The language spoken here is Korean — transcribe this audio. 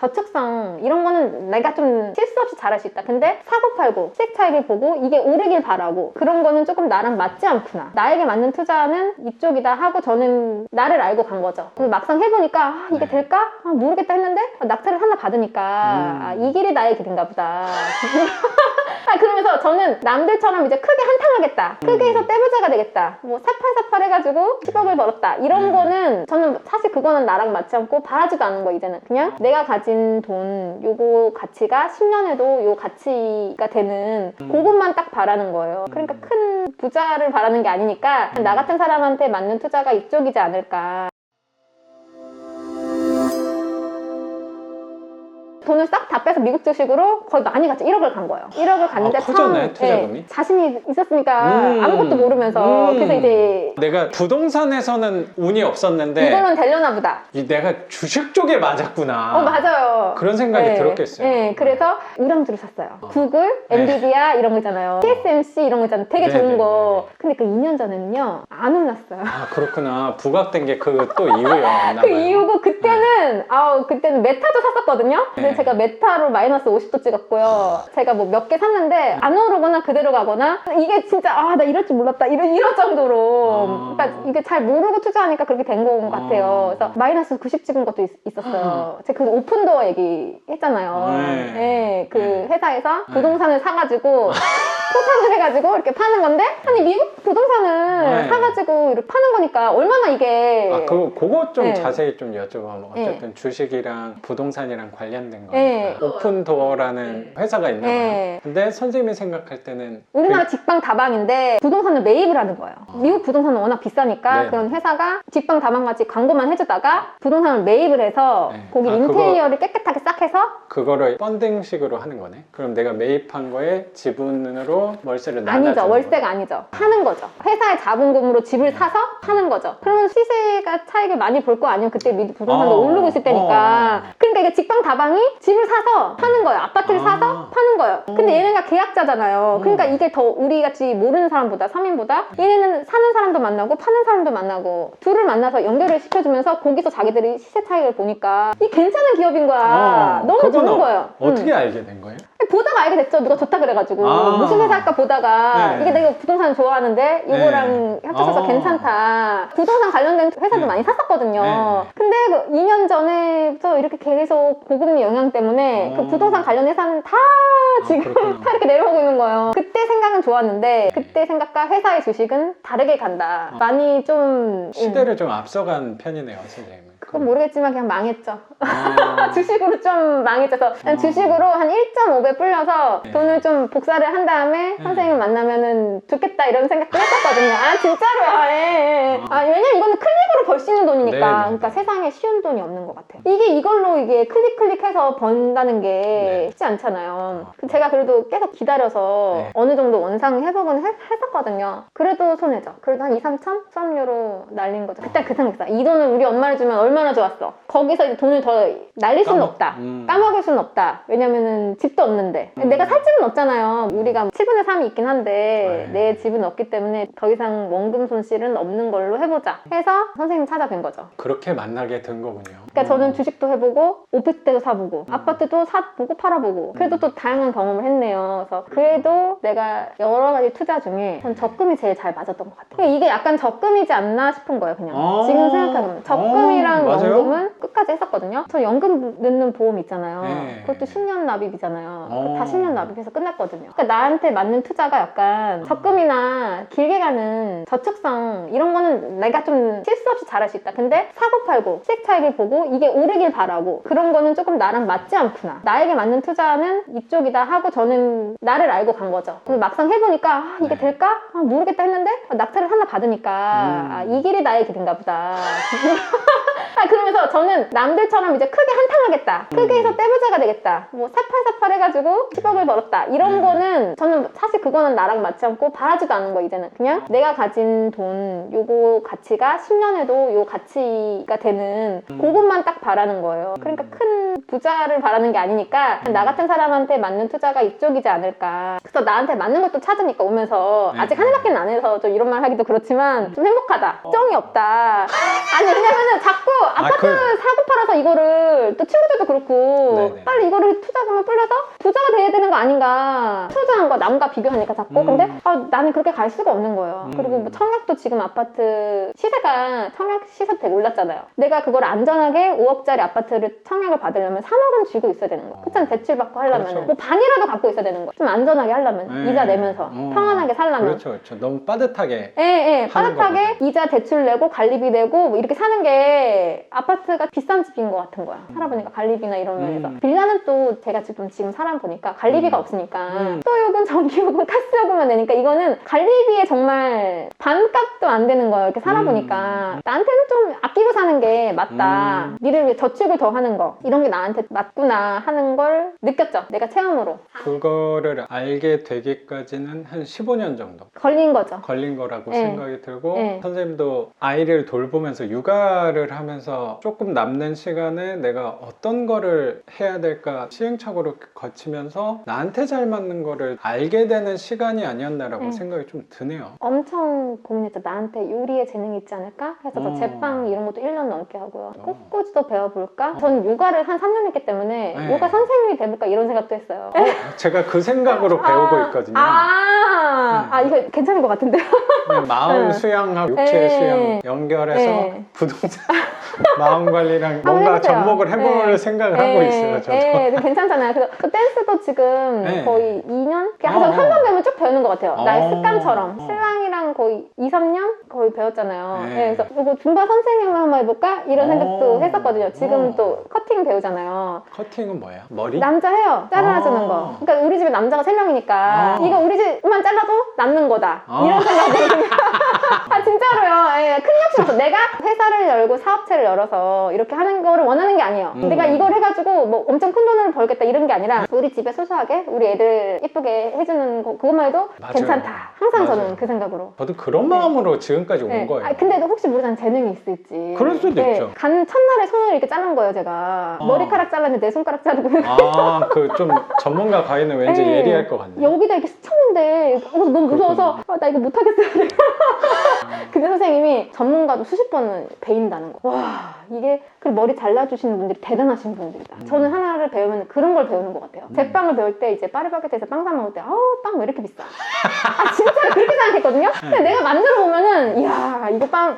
저축성 이런 거는 내가 좀 실수 없이 잘할 수 있다. 근데 사고팔고 시세 차익을 보고 이게 오르길 바라고 그런 거는 조금 나랑 맞지 않구나. 나에게 맞는 투자는 이쪽이다 하고 저는 나를 알고 간 거죠. 그래서 막상 해보니까 아, 이게 될까? 아, 모르겠다 했는데 낙찰을 하나 받으니까 아, 이 길이 나의 길인가 보다. 아, 그러면서 저는 남들처럼 이제 크게 한탕하겠다. 크게 해서 떼부자가 되겠다. 뭐 사팔사팔 해가지고 10억을 벌었다. 이런 거는 저는 사실 그거는 나랑 맞지 않고 바라지도 않은 거 이제는. 그냥 내가 가진 돈 요거 가치가 10년에도 요 가치가 되는 그것만 딱 바라는 거예요. 그러니까 큰 부자를 바라는 게 아니니까 나 같은 사람한테 맞는 투자가 이쪽이지 않을까. 돈을 싹 다 빼서 미국 주식으로 거의 많이 갔죠. 1억을 간 거예요. 1억을 갔는데 커졌네, 투자금이. 네, 자신이 있었으니까 아무것도 모르면서 그래서 이제 내가 부동산에서는 운이 없었는데 이걸로는 되려나 보다. 내가 주식 쪽에 맞았구나. 맞아요. 그런 생각이 네, 들었겠어요. 네, 그래서 우량주를 샀어요. 구글, 엔비디아 이런 거 있잖아요. TSMC 이런 거 있잖아요. 되게 좋은 거. 근데 그 2년 전에는요 안 올랐어요. 아 그렇구나. 부각된 게 그 또 이유였나 그 봐요. 이유고 그때는 그때는 메타도 샀었거든요. 근데 네. 제가 메타로 마이너스 50도 찍었고요. 제가 뭐 몇 개 샀는데 안 오르거나 그대로 가거나 이게 진짜 나 이럴 줄 몰랐다 이럴 정도로 그러니까 이게 잘 모르고 투자하니까 그렇게 된 것 같아요. 그래서 마이너스 90 찍은 것도 있었어요. 제가 그 오픈도어 얘기 했잖아요. 네, 그 회사에서 부동산을 사가지고 포장을 해가지고 이렇게 파는 건데 아니 미국 부동산을 사가지고 이렇게 파는 거니까 얼마나 이게 그거 좀 네. 자세히 좀 여쭤보면 어쨌든 네. 주식이랑 부동산이랑 관련된 거니까 네. 오픈도어라는 회사가 있나 봐요. 네. 근데 선생님이 생각할 때는 우리나라 직방 다방인데 부동산을 매입을 하는 거예요. 미국 부동산은 워낙 비싸니까 네. 그런 회사가 직방 다방같이 광고만 해주다가 부동산을 매입을 해서 네. 거기 인테리어를 깨끗하게 싹 해서 그거를 펀딩식으로 하는 거네? 그럼 내가 매입한 거에 지분으로 월세를 나눠주는 아니죠. 월세가 아니죠. 사는 거죠. 회사의 자본금으로 집을 사서 사는 거죠. 그러면 시세가 차익을 많이 볼 거 아니면 그때 부동산도 오르고 있을 때니까. 그러니까 이게 직방 다방이 집을 사서 파는 거예요. 아파트를 사서 파는 거예요. 근데 얘네가 계약자잖아요. 그러니까 이게 더 우리같이 모르는 사람보다 서민보다 얘네는 사는 사람도 만나고 파는 사람도 만나고 둘을 만나서 연결을 시켜주면서 거기서 자기들이 시세 차익을 보니까 이 괜찮은 기업인 거야. 너무 좋은 거예요. 어떻게 알게 된 거예요? 보다가 알게 됐죠. 누가 좋다 그래가지고 무슨 회사 할까 보다가 이게 내가 부동산 좋아하는데 이거랑 합쳐서 괜찮다. 부동산 관련된 회사도 많이 샀었거든요. 근데 그 2년 전에부터 이렇게 계속 고금리 영향 때문에 그 부동산 관련 회사는 다 지금 다 이렇게 내려오고 있는 거예요. 그때 생각은 좋았는데 그때 생각과 회사의 주식은 다르게 간다. 많이 좀 시대를 좀 앞서간 편이네요, 선생님은. 그건 모르겠지만 그냥 망했죠. 주식으로 좀 망했죠. 그래서 주식으로 한 1.5배 불려서 돈을 좀 복사를 한 다음에 선생님 만나면은 좋겠다 이런 생각도 했었거든요. 진짜로요. 왜냐면 이거는 클릭으로 벌 수 있는 돈이니까. 그러니까 세상에 쉬운 돈이 없는 것 같아요. 이걸로 이게 클릭해서 번다는 게 쉽지 않잖아요. 제가 그래도 계속 기다려서 어느 정도 원상 회복은 했었거든요. 그래도 손해죠. 그래도 한 2, 3천 수업료로 날린 거죠. 그때 그 생각했어요. 이 돈을 우리 엄마를 주면 얼마나 좋았어. 거기서 이제 돈을 더 날릴 수는 없다. 까먹을 수는 없다. 왜냐면은 집도 없는데. 내가 살 집은 없잖아요. 우리가 7분의 3이 있긴 한데 내 집은 없기 때문에 더 이상 원금 손실은 없는 걸로 해보자 해서 선생님 찾아뵌 거죠. 그렇게 만나게 된 거군요. 그러니까 저는 주식도 해보고 오피스텔도 사보고 아파트도 사보고 팔아보고 그래도 또 다양한 경험을 했네요. 그래서 그래도 내가 여러 가지 투자 중에 전 적금이 제일 잘 맞았던 것 같아요. 그러니까 이게 약간 적금이지 않나 싶은 거예요. 그냥 지금 생각해보면 적금이랑 연금은 끝까지 했었거든요. 저 연금 넣는 보험 있잖아요. 그것도 10년 납입이잖아요. 다 10년 납입해서 끝났거든요. 그러니까 나한테 맞는 투자가 약간 적금이나 길게 가는 저축성 이런 거는 내가 좀 실수 없이 잘할 수 있다. 근데 사고팔고 시세 차익을 보고 이게 오르길 바라고 그런 거는 조금 나랑 맞지 않구나. 나에게 맞는 투자는 이쪽이다 하고 저는 나를 알고 간 거죠. 그래서 막상 해보니까 이게 될까? 모르겠다 했는데 낙찰을 하나 받으니까 이 길이 나의 길인가 보다. 그러면서 저는 남들처럼 이제 크게 한탕하겠다. 크게 해서 떼부자가 되겠다. 뭐 사팔사팔 해가지고 10억을 벌었다. 이런 거는 저는 사실 그거는 나랑 맞지 않고 바라지도 않은 거 이제는. 그냥 내가 가진 돈 요거 가치가 10년에도 요 가치가 되는 그것만 딱 바라는 거예요. 그러니까 큰 부자를 바라는 게 아니니까 나 같은 사람한테 맞는 투자가 이쪽이지 않을까. 그래서 나한테 맞는 것도 찾으니까 오면서 아직 한 해밖에 안 해서 좀 이런 말 하기도 그렇지만 좀 행복하다. 정이 없다. 아니 왜냐면은 자꾸 아파트 사고 팔아서 이거를 또 친구들도 그렇고 네네. 빨리 이거를 투자금을 불려서 부자가 돼야 되는 거 아닌가. 투자한 거 남과 비교하니까 자꾸. 근데 나는 그렇게 갈 수가 없는 거예요. 그리고 뭐 청약도 지금 아파트 시세가 청약 시세 되게 올랐잖아요. 내가 그걸 안전하게 5억짜리 아파트를 청약을 받으려면 3억은 쥐고 있어야 되는 거. 그렇잖아. 대출 받고 하려면 그렇죠. 뭐 반이라도 갖고 있어야 되는 거. 좀 안전하게 하려면 네. 이자 내면서 평안하게 살려면. 그렇죠, 그렇죠. 너무 빠듯하게. 예, 하는 빠듯하게 거거든. 이자 대출 내고 관리비 내고 뭐 이렇게 사는 게 아파트가 비싼 집인 것 같은 거야. 살아보니까 관리비나 이런 면에서. 빌라는 또 제가 지금 살아보니까 관리비가 없으니까 또 요금, 전기요금, 가스요금만 내니까 이거는 관리비에 정말 반값도 안 되는 거예요. 이렇게 살아보니까 나한테는 좀 아끼고 사는 게 맞다. 니를 위해 저축을 더 하는 거 이런 게 나한테 맞구나 하는 걸 느꼈죠. 내가 체험으로. 그거를 알게 되기까지는 한 15년 정도 걸린 거죠. 걸린 거라고 네. 생각이 들고 네. 선생님도 아이를 돌보면서 육아를 하면서 조금 남는 시간에 내가 어떤 거를 해야 될까 시행착오를 거치면서 나한테 잘 맞는 거를 알게 되는 시간이 아니었나라고 네. 생각이 좀 드네요. 엄청 고민했죠. 나한테 요리에 재능이 있지 않을까? 해서 저 제빵 이런 것도 1년 넘게 하고요. 꽃꽂이도 배워볼까? 전 요가를 한 3년 했기 때문에 네. 요가 선생님이 돼볼까? 이런 생각도 했어요. 제가 그 생각으로 배우고 있거든요. 이거 괜찮은 것 같은데요? 그냥 마음 네. 수양하고 육체 네. 수양 연결해서 네. 부동산 마음 관리랑 한번 뭔가 해보세요. 접목을 해볼 네. 생각을 하고 있어요. 저도. 네, 괜찮잖아요. 그래서 또 댄스도 지금 네. 거의 2년? 그냥 한 번 배우면 쭉 배우는 것 같아요. 나의 습관처럼. 어. 신랑이랑 거의 2, 3년? 거의 배웠잖아요. 네. 네, 그래서 이거 줌바 선생님을 한번 해볼까? 이런 생각도 했었거든요. 지금 어. 또 커팅 배우잖아요. 커팅은 뭐예요? 머리? 남자 헤어 잘라주는 거. 그러니까 우리 집에 남자가 3명이니까 이거 우리 집만 잘라도 남는 거다. 이런 생각이 진짜로요. 예, 큰 욕심없어. 내가 회사를 열고 사업체를 열어서 이렇게 하는 거를 원하는 게 아니에요. 내가 이걸 해가지고 뭐 엄청 큰 돈을 벌겠다 이런 게 아니라 우리 집에 소소하게 우리 애들 예쁘게 해주는 거 그것만 해도 맞아요. 괜찮다. 항상 맞아요. 저는 그 생각으로. 저도 그런 마음으로 지금까지 온 네. 거예요. 근데 혹시 모르잖아 재능이 있을지. 그럴 수도 있죠. 간 첫날에 손을 이렇게 자른 거예요 제가. 머리카락 잘랐는데 내 손가락 자르고. 그 좀 전문가 가이는 왠지 네. 예리할 것 같네요. 여기다 이렇게 스쳤는데 너무 무서워서 나 이거 못하겠어요. 근데 선생님이 전문가도 수십 번은 배인다는 거. 와 이게 그리고 머리 잘라주시는 분들이 대단하신 분들이다. 저는 하나를 배우면 그런 걸 배우는 것 같아요. 제빵을 배울 때 이제 파리바게트에서 빵 사 먹을 때 빵 왜 이렇게 비싸? 진짜 그렇게 생각했거든요. 근데 내가 만들어 보면은 이야 이거 빵